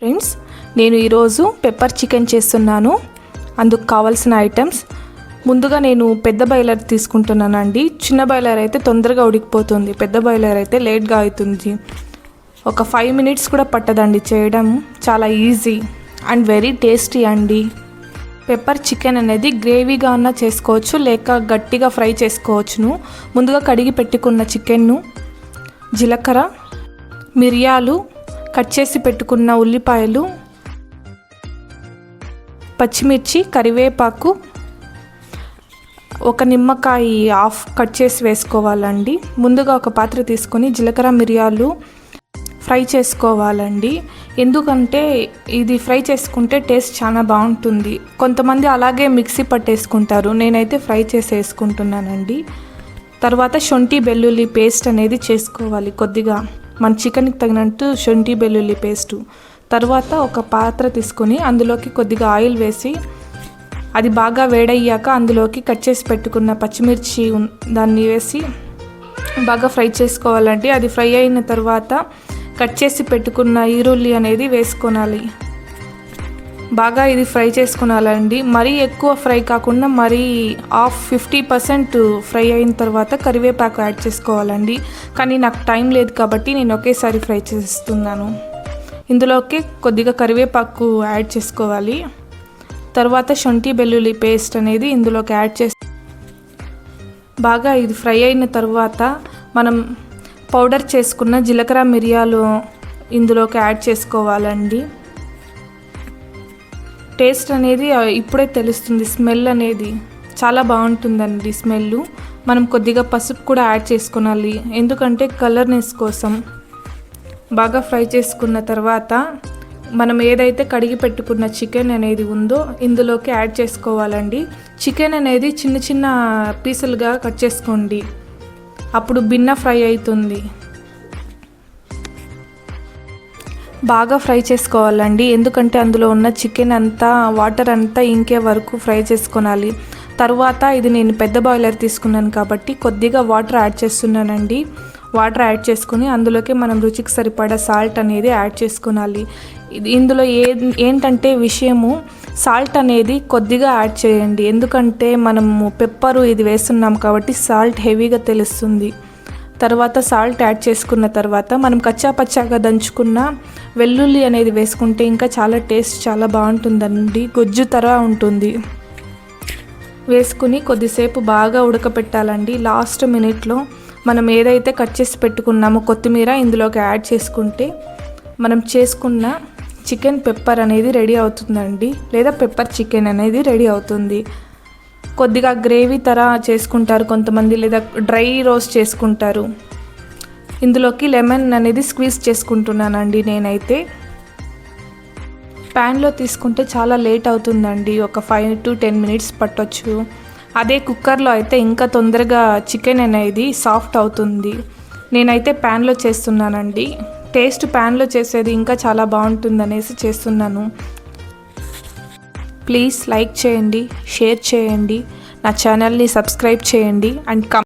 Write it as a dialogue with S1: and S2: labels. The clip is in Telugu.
S1: ఫ్రెండ్స్, నేను ఈరోజు పెప్పర్ చికెన్ చేస్తున్నాను. అందుకు కావాల్సిన ఐటమ్స్ ముందుగా నేను పెద్ద బాయిలర్ తీసుకుంటున్నానండి. చిన్న బాయిలర్ అయితే తొందరగా ఉడికిపోతుంది, పెద్ద బాయిలర్ అయితే లేట్గా అవుతుంది. ఒక 5 minutes కూడా పట్టదండి చేయడం. చాలా ఈజీ అండ్ వెరీ టేస్టీ అండి. పెప్పర్ చికెన్ అనేది గ్రేవీగా అన్నా చేసుకోవచ్చు, లేక గట్టిగా ఫ్రై చేసుకోవచ్చును. ముందుగా కడిగి పెట్టుకున్న చికెన్ను, జీలకర్ర, మిరియాలు, కట్ చేసి పెట్టుకున్న ఉల్లిపాయలు, పచ్చిమిర్చి, కరివేపాకు, ఒక నిమ్మకాయ హాఫ్ కట్ చేసి వేసుకోవాలండి. ముందుగా ఒక పాత్ర తీసుకొని జీలకర్ర, మిరియాలు ఫ్రై చేసుకోవాలండి. ఎందుకంటే ఇది ఫ్రై చేసుకుంటే టేస్ట్ చాలా బాగుంటుంది. కొంతమంది అలాగే మిక్సీ పట్టేసుకుంటారు, నేనైతే ఫ్రై చేసి వేసుకుంటున్నానండి. తర్వాత శొంఠి వెల్లుల్లి పేస్ట్ అనేది చేసుకోవాలి కొద్దిగా, మన చికెన్కి తగినట్టు శొంఠి వెల్లుల్లి పేస్టు. తర్వాత ఒక పాత్ర తీసుకొని అందులోకి కొద్దిగా ఆయిల్ వేసి అది బాగా వేడయ్యాక అందులోకి కట్ చేసి పెట్టుకున్న పచ్చిమిర్చి దాన్ని వేసి బాగా ఫ్రై చేసుకోవాలండి. అది ఫ్రై అయిన తర్వాత కట్ చేసి పెట్టుకున్న ఈరుల్లి అనేది వేసుకోవాలి. బాగా ఇది ఫ్రై చేసుకోవాలండి. మరీ ఎక్కువ ఫ్రై కాకుండా మరీ 50% ఫ్రై అయిన తర్వాత కరివేపాకు యాడ్ చేసుకోవాలండి. కానీ నాకు టైం లేదు కాబట్టి నేను ఒకేసారి ఫ్రై చేస్తున్నాను. ఇందులోకి కొద్దిగా కరివేపాకు యాడ్ చేసుకోవాలి. తర్వాత శొంఠి వెల్లుల్లి పేస్ట్ అనేది ఇందులోకి యాడ్ చేసి బాగా ఇది ఫ్రై అయిన తర్వాత మనం పౌడర్ చేసుకున్న జీలకర్ర, మిరియాలు ఇందులోకి యాడ్ చేసుకోవాలండి. టేస్ట్ అనేది ఇప్పుడే తెలుస్తుంది, స్మెల్ అనేది చాలా బాగుంటుందండి స్మెల్. మనం కొద్దిగా పసుపు కూడా యాడ్ చేసుకోవాలి, ఎందుకంటే కలర్నెస్ కోసం. బాగా ఫ్రై చేసుకున్న తర్వాత మనం ఏదైతే కడిగి పెట్టుకున్న చికెన్ అనేది ఉందో ఇందులోకి యాడ్ చేసుకోవాలండి. చికెన్ అనేది చిన్న చిన్న పీసులుగా కట్ చేసుకోండి, అప్పుడు భిన్న ఫ్రై అవుతుంది. బాగా ఫ్రై చేసుకోవాలండి, ఎందుకంటే అందులో ఉన్న చికెన్ అంతా వాటర్ అంతా ఇంకే వరకు ఫ్రై చేసుకోవాలి. తర్వాత ఇది నేను పెద్ద బాయిలర్ తీసుకున్నాను కాబట్టి కొద్దిగా వాటర్ యాడ్ చేస్తున్నానండి. వాటర్ యాడ్ చేసుకుని అందులోకి మనం రుచికి సరిపడా సాల్ట్ అనేది యాడ్ చేసుకోవాలి. ఇందులో ఏంటంటే విషయము, సాల్ట్ అనేది కొద్దిగా యాడ్ చేయండి, ఎందుకంటే మనము పెప్పరు ఇది వేస్తున్నాం కాబట్టి సాల్ట్ హెవీగా తెలుస్తుంది. తర్వాత సాల్ట్ యాడ్ చేసుకున్న తర్వాత మనం కచ్చాపచ్చాగా దంచుకున్న వెల్లుల్లి అనేది వేసుకుంటే ఇంకా చాలా టేస్ట్ చాలా బాగుంటుందండి, గుజ్జు తర ఉంటుంది. వేసుకుని కొద్దిసేపు బాగా ఉడకపెట్టాలండి. లాస్ట్ మినిట్లో మనం ఏదైతే కట్ చేసి పెట్టుకున్నామో కొత్తిమీర ఇందులోకి యాడ్ చేసుకుంటే మనం చేసుకున్న చికెన్ పెప్పర్ అనేది రెడీ అవుతుందండి, లేదా పెప్పర్ చికెన్ అనేది రెడీ అవుతుంది. కొద్దిగా గ్రేవీ తర చేసుకుంటారు కొంతమంది, లేదా డ్రై రోస్ట్ చేసుకుంటారు. ఇందులోకి లెమన్ అనేది స్క్వీజ్ చేసుకుంటున్నానండి నేనైతే. ప్యాన్లో తీసుకుంటే చాలా లేట్ అవుతుందండి, ఒక 5 to 10 minutes పట్టొచ్చు. అదే కుక్కర్లో అయితే ఇంకా తొందరగా చికెన్ అనేది సాఫ్ట్ అవుతుంది. నేనైతే ప్యాన్లో చేస్తున్నానండి, టేస్ట్ ప్యాన్లో చేసేది ఇంకా చాలా బాగుంటుందనేసి చేస్తున్నాను. ప్లీజ్ లైక్ చేయండి, షేర్ చేయండి, నా ఛానల్ని సబ్స్క్రైబ్ చేయండి అండ్